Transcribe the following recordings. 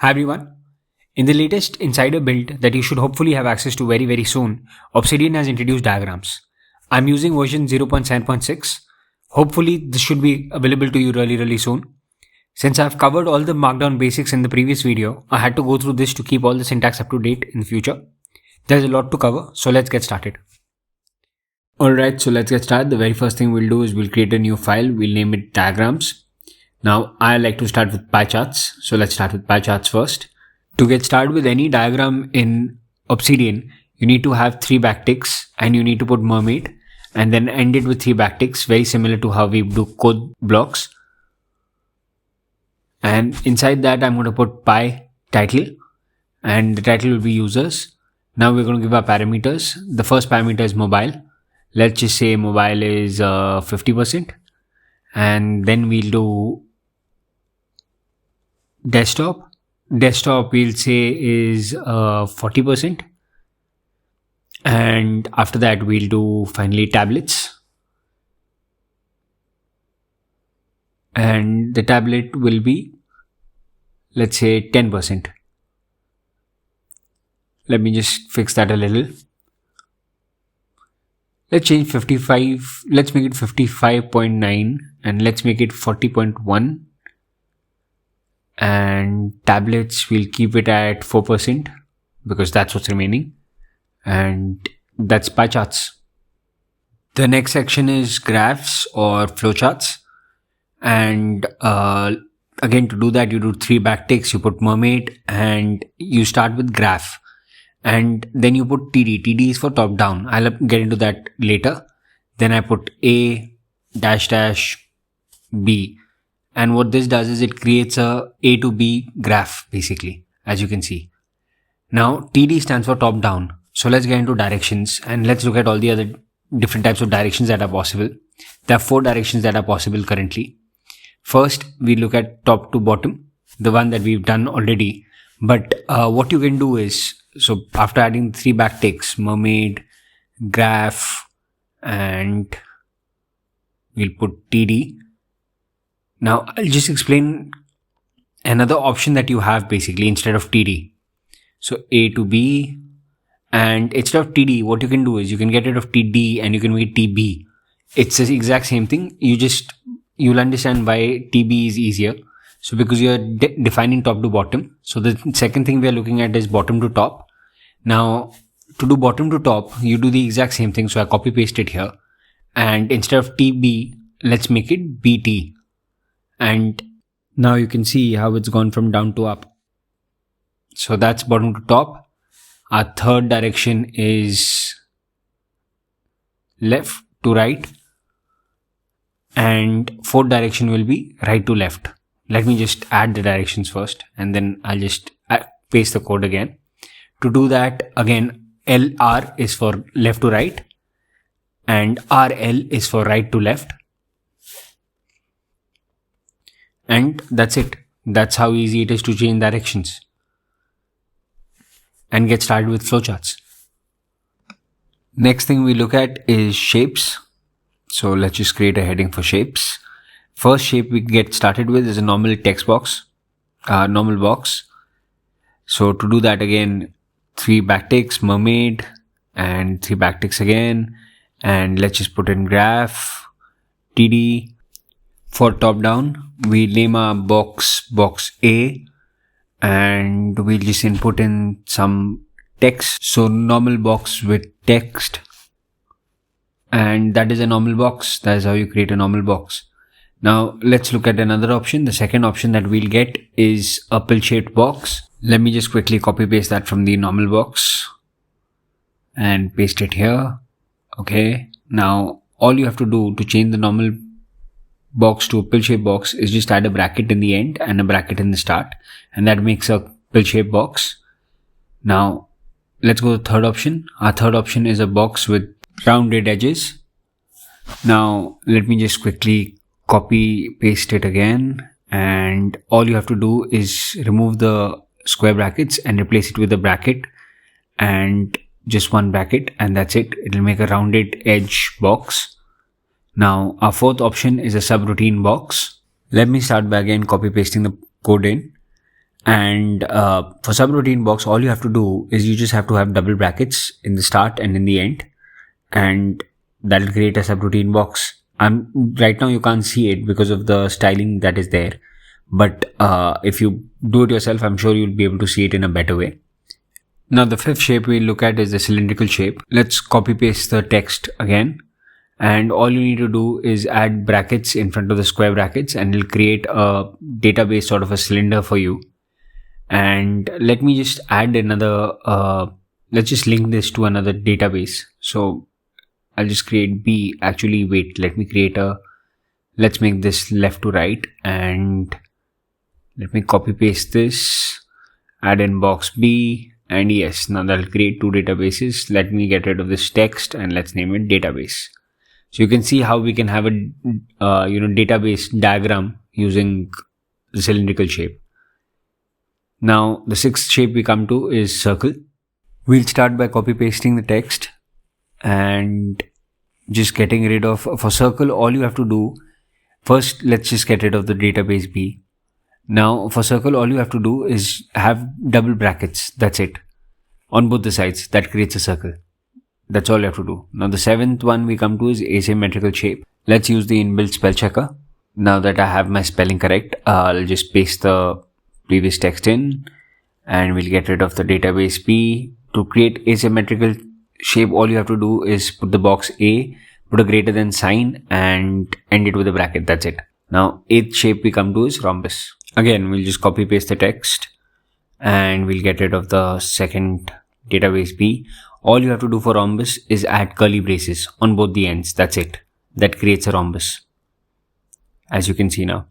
Hi everyone. In the latest insider build that you should hopefully have access to very soon, Obsidian has introduced diagrams. I'm using version 0.7.6. Hopefully this should be available to you really soon. Since I've covered all the Markdown basics in the previous video, I had to go through this to keep all the syntax up to date in the future. There's a lot to cover, so let's get started. Alright, so let's get started. The very first thing we'll do is we'll create a new file. We'll name it diagrams. Now, I like to start with pie charts. So let's start with pie charts first. To get started with any diagram in Obsidian, you need to have 3 backticks and you need to put mermaid and then end it with 3 backticks, very similar to how we do code blocks. And inside that, I'm going to put pie title and the title will be users. Now we're going to give our parameters. The first parameter is mobile. Let's just say mobile is 50%. And then we'll do desktop. Desktop we'll say is 40%. And after that we'll do finally tablets. And the tablet will be, let's say 10%. Let me just fix that a little. Let's change 55, let's make it 55.9 and let's make it 40.1. And tablets, we'll keep it at 4% because that's what's remaining. And that's pie charts. The next section is graphs or flowcharts. And again, to do that, you do 3 backticks, you put mermaid and you start with graph. And then you put TD. TD is for top down. I'll get into that later. Then I put A -- B. And what this does is it creates a to B graph, basically, as you can see. Now, TD stands for top down. So let's get into directions and let's look at all the other different types of directions that are possible. There are 4 directions that are possible currently. First, we look at top to bottom, the one that we've done already. But what you can do is, so after adding 3 backticks, mermaid, graph, and we'll put TD. Now, I'll just explain another option that you have basically instead of TD. So A to B, and instead of TD, what you can do is you can get rid of TD and you can make it TB. It's the exact same thing. You'll understand why TB is easier. So because you're defining top to bottom. So the second thing we are looking at is bottom to top. Now, to do bottom to top, you do the exact same thing. So I copy paste it here. And instead of TB, let's make it BT. And now you can see how it's gone from down to up. So that's bottom to top. Our third direction is left to right. And fourth direction will be right to left. Let me just add the directions first and then I'll just paste the code again. To do that, again, LR is for left to right and RL is for right to left. And that's it. That's how easy it is to change directions and get started with flowcharts. Next thing we look at is shapes. So let's just create a heading for shapes. First shape we get started with is a normal text box, normal box. So to do that, again, 3 backticks, mermaid, and 3 backticks again. And let's just put in graph, TD. For top down, we name our box A, and we'll just input in some text. So normal box with text. And that is a normal box. That is how you create a normal box. Now, let's look at another option. The second option that we'll get is a pill-shaped box. Let me just quickly copy paste that from the normal box and paste it here. Okay. Now, all you have to do to change the normal box to a pill-shaped box is just add a bracket in the end and a bracket in the start. And that makes a pill-shaped box. Now, let's go to the third option. Our third option is a box with rounded edges. Now, let me just quickly copy paste it again, and all you have to do is remove the square brackets and replace it with a bracket and just one bracket, and that's it. It'll make a rounded edge box. Now our fourth option is a subroutine box. Let me start by again copy pasting the code in, And for subroutine box, all you have to do is you just have to have double brackets in the start and in the end, and that'll create a subroutine box. Right now you can't see it because of the styling that is there, but if you do it yourself, I'm sure you'll be able to see it in a better way. Now the fifth shape we'll look at is the cylindrical shape. Let's copy paste the text again, and all you need to do is add brackets in front of the square brackets, and it'll create a database sort of a cylinder for you. And let me just add another, let's just link this to another database. So I'll just create B. Actually, wait, let me create let's make this left to right, and let me copy paste this, add in box B, and yes, now that'll create two databases. Let me get rid of this text and let's name it database. So you can see how we can have a database diagram using the cylindrical shape. Now the sixth shape we come to is circle. We'll start by copy pasting the text and just getting rid of, for circle, all you have to do first, let's just get rid of the database B. Now for circle, all you have to do is have double brackets. That's it. On both the sides, that creates a circle. That's all you have to do. Now the seventh one we come to is asymmetrical shape. Let's use the inbuilt spell checker. Now that I have my spelling correct, I'll just paste the previous text in, and we'll get rid of the database B. To create asymmetrical shape, all you have to do is put the box A, put a greater than sign, and end it with a bracket. That's it. Now eighth shape we come to is rhombus. Again, we'll just copy paste the text, and we'll get rid of the second database B. All you have to do for rhombus is add curly braces on both the ends. That's it. That creates a rhombus, as you can see now.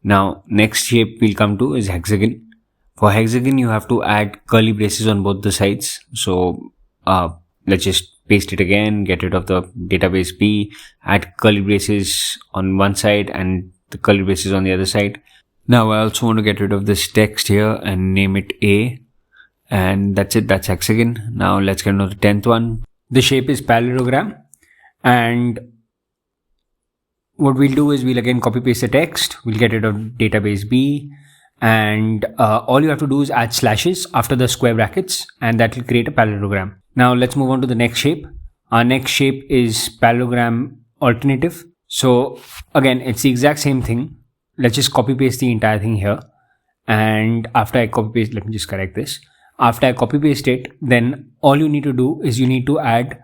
Now next shape we'll come to is hexagon. For hexagon, you have to add curly braces on both the sides. So let's just paste it again, get rid of the database B, add curly braces on one side and the curly braces on the other side. Now I also want to get rid of this text here and name it A, and that's it. That's hexagon. Now let's get into the 10th one. The shape is parallelogram, and what we'll do is we'll again copy paste the text, we'll get rid of database B, and all you have to do is add slashes after the square brackets, and that will create a parallelogram. Now let's move on to the next shape. Our next shape is parallelogram alternative. So again, it's the exact same thing. Let's just copy paste the entire thing here, and after I copy paste, let me just correct this. After I copy paste it, then all you need to do is you need to add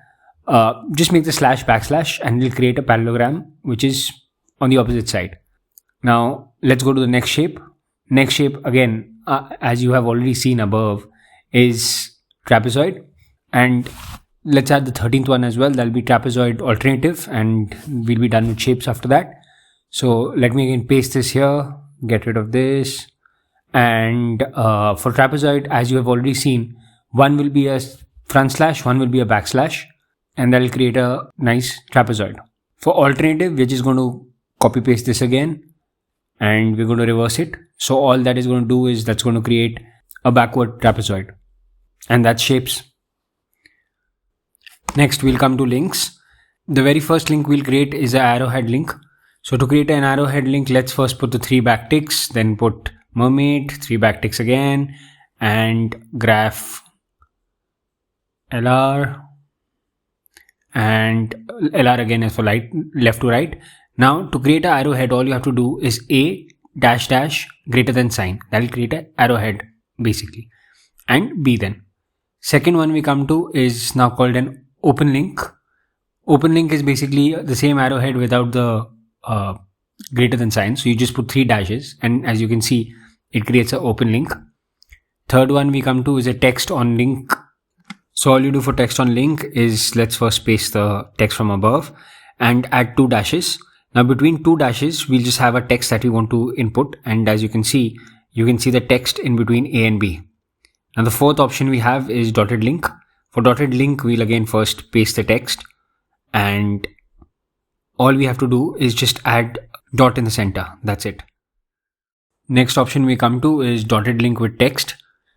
just make the slash backslash, and it'll create a parallelogram which is on the opposite side. Now let's go to the next shape. Next shape again, as you have already seen above, is trapezoid, and let's add the 13th one as well. That'll be trapezoid alternative, and we'll be done with shapes after that. So let me again paste this here, get rid of this, and for trapezoid, as you have already seen, one will be a front slash, one will be a backslash, and that will create a nice trapezoid. For alternative, we're just going to copy paste this again, and we're going to reverse it. So all that is going to do is that's going to create a backward trapezoid, and that's shapes. Next, we'll come to links. The very first link we'll create is an arrowhead link. So to create an arrowhead link, let's first put the 3 backticks, then put mermaid, 3 backticks again, and graph LR, and LR again is for left to right. Now to create an arrowhead, all you have to do is A dash dash greater than sign. That will create an arrowhead basically, and B then. Second one we come to is now called an open link. Open link is basically the same arrowhead without the greater than sign. So you just put 3 dashes, and as you can see, it creates an open link. Third one we come to is a text on link. So all you do for text on link is let's first paste the text from above and add 2 dashes. Now between 2 dashes, we'll just have a text that we want to input, and as you can see the text in between A and B. Now the fourth option we have is dotted link. For dotted link, we'll again first paste the text, and all we have to do is just add dot in the center. That's it. Next option we come to is dotted link with text.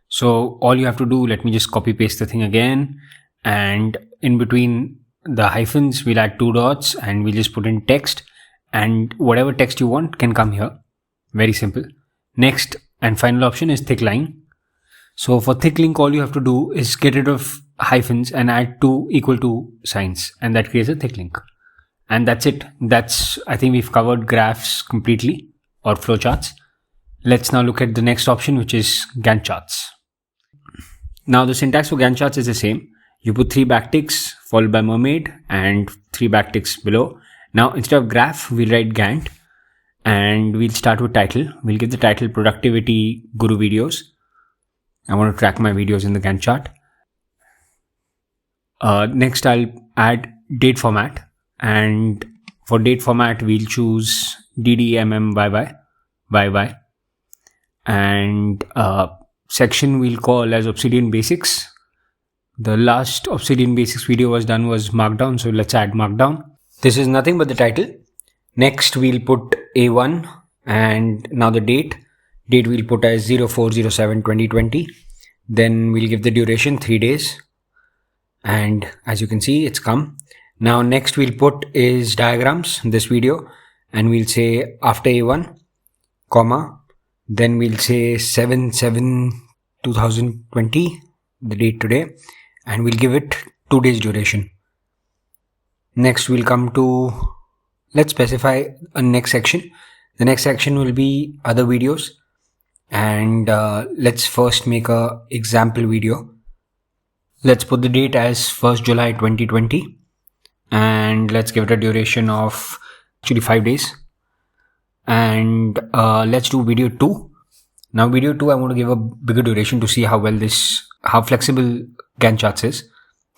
So all you have to do, let me just copy paste the thing again, and in between the hyphens, we'll add 2 dots, and we'll just put in text, and whatever text you want can come here. Very simple. Next, And final option is thick line. So for thick link, all you have to do is get rid of hyphens and add two equal to signs, and that creates a thick link. And that's it. I think we've covered graphs completely, or flowcharts. Let's now look at the next option, which is Gantt charts. Now the syntax for Gantt charts is the same. You put 3 backticks followed by mermaid and 3 backticks below. Now instead of graph, we'll write Gantt, and we'll start with title. We'll give the title Productivity Guru Videos. I want to track my videos in the Gantt chart. Next, I'll add date format, and for date format, we'll choose DDMMYY, and section we'll call as Obsidian Basics. The last Obsidian Basics video was Markdown, so let's add Markdown. This is nothing but the title. Next, we'll put A1, and now the date we'll put as 04/07/2020. Then we'll give the duration 3 days, and as you can see, it's come. Now next we'll put is diagrams, this video, and we'll say after A1, comma, then we'll say 7/7/2020, the date today, and we'll give it 2 days duration. Next we'll come to, let's specify a next section. The next section will be other videos, and let's first make a example video. Let's put the date as 1st July 2020, and let's give it a duration of actually 5 days. And let's do video 2. Now video 2, I want to give a bigger duration to see how flexible Gantt charts is.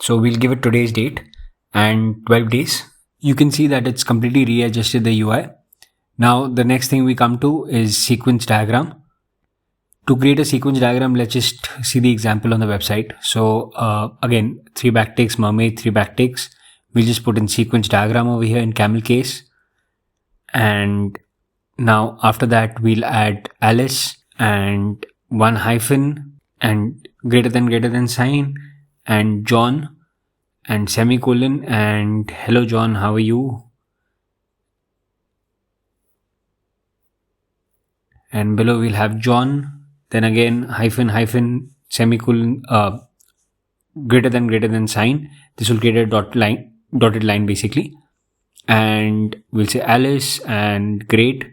So we'll give it today's date and 12 days. You can see that it's completely readjusted the UI. Now the next thing we come to is sequence diagram. To create a sequence diagram, let's just see the example on the website. So again, 3 backticks, mermaid, 3 backticks. We'll just put in sequence diagram over here in camel case. And now after that, we'll add Alice and 1 hyphen and greater than sign and John and semicolon and hello John, how are you? And below we'll have John, then again hyphen semicolon, greater than sign. This will create a dotted line basically. And we'll say Alice and great,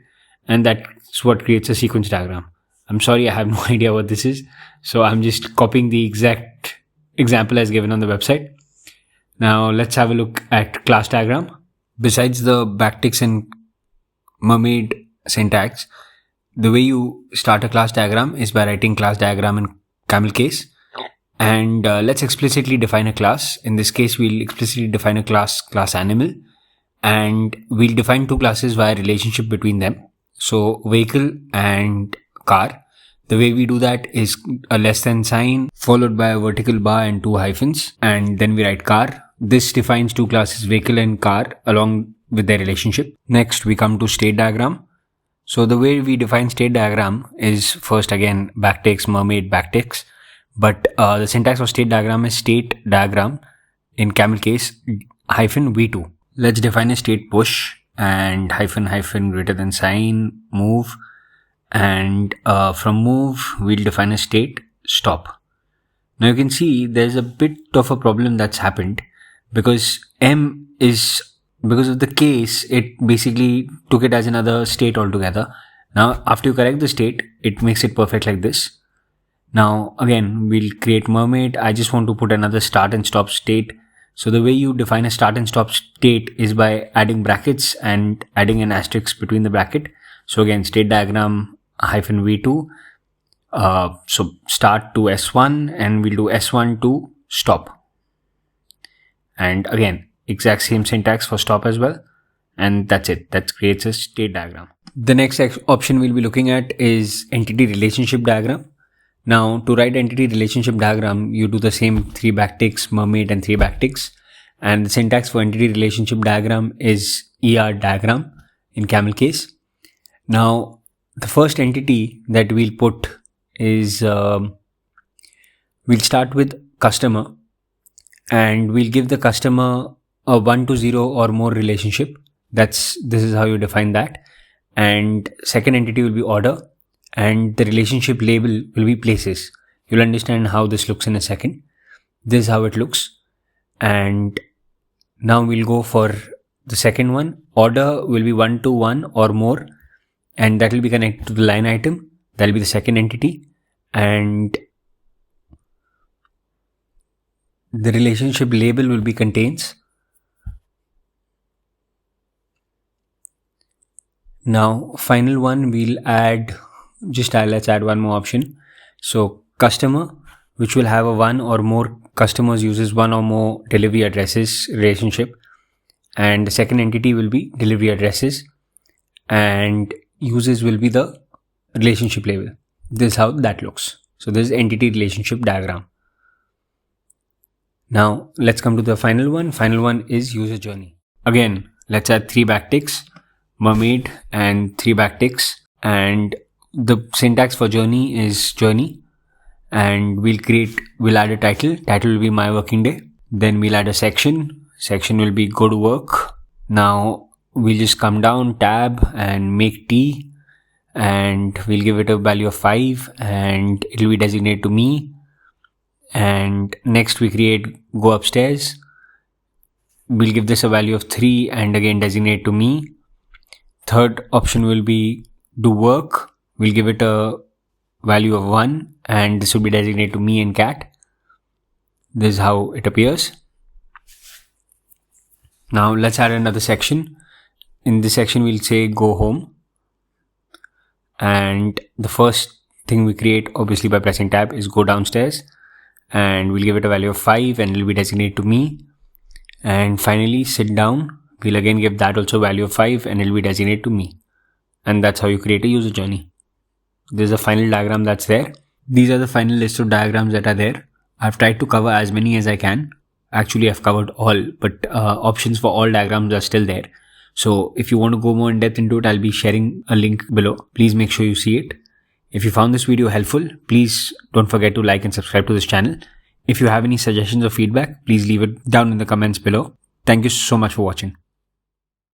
and that's what creates a sequence diagram. I'm sorry, I have no idea what this is, so I'm just copying the exact example as given on the website. Now let's have a look at class diagram. Besides the backticks and mermaid syntax, the way you start a class diagram is by writing class diagram in camel case. And let's explicitly define a class. In this case, we'll explicitly define a class animal, and we'll define 2 classes via relationship between them. So vehicle and car. The way we do that is a less than sign followed by a vertical bar and 2 hyphens, and then we write car. This defines 2 classes, vehicle and car, along with their relationship. Next, we come to state diagram. So the way we define state diagram is first again backticks, mermaid, backticks. But the syntax for state diagram is state diagram in camel case hyphen v2. Let's define a state push and hyphen greater than sign move, and from move we'll define a state stop. Now you can see there's a bit of a problem that's happened because because of the case, it basically took it as another state altogether. Now after you correct the state, it makes it perfect like this. Now again, we'll create mermaid. I just want to put another start and stop state. So the way you define a start and stop state is by adding brackets and adding an asterisk between the bracket. So again, state diagram hyphen v2. So start to S1, and we'll do S1 to stop. And again, exact same syntax for stop as well. And that's it. That creates a state diagram. The next option we'll be looking at is entity relationship diagram. Now to write entity relationship diagram, you do the same 3 backticks, mermaid and 3 backticks. And the syntax for entity relationship diagram is ER diagram in camel case. Now the first entity that we'll put is, we'll start with customer, and we'll give the customer a 1 to 0 or more relationship. This is how you define that. And second entity will be order, and the relationship label will be places. You'll understand how this looks in a second. This is how it looks. And now we'll go for the second one. Order will be 1 to 1 or more, and that will be connected to the line item. That will be the second entity. And the relationship label will be contains. Now, final one, let's add one more option. So, customer, which will have a one or more customers uses one or more delivery addresses relationship. And the second entity will be delivery addresses, and uses will be the relationship label. This is how that looks. So, this is entity relationship diagram. Now, let's come to the final one. Final one is user journey. Again, let's add 3 backticks, mermaid and 3 backticks. And the syntax for journey is journey. And we'll add a title. Title will be my working day. Then we'll add a section. Section will be go to work. Now, we'll just come down, tab and make T. And we'll give it a value of 5 and it will be designated to me. And next we create go upstairs. We'll give this a value of 3 and again designate to me. Third option will be do work. We'll give it a value of 1 and this will be designated to me and cat. This is how it appears. Now let's add another section. In this section we'll say go home. And the first thing we create, obviously by pressing tab, is go downstairs. And we'll give it a value of 5 and it will be designated to me. And finally, sit down. We'll again give that also value of 5 and it will be designated to me. And that's how you create a user journey. This is a final diagram that's there. These are the final list of diagrams that are there. I've tried to cover as many as I can. Actually, I've covered all, but options for all diagrams are still there. So if you want to go more in depth into it, I'll be sharing a link below. Please make sure you see it. If you found this video helpful, please don't forget to like and subscribe to this channel. If you have any suggestions or feedback, please leave it down in the comments below. Thank you so much for watching.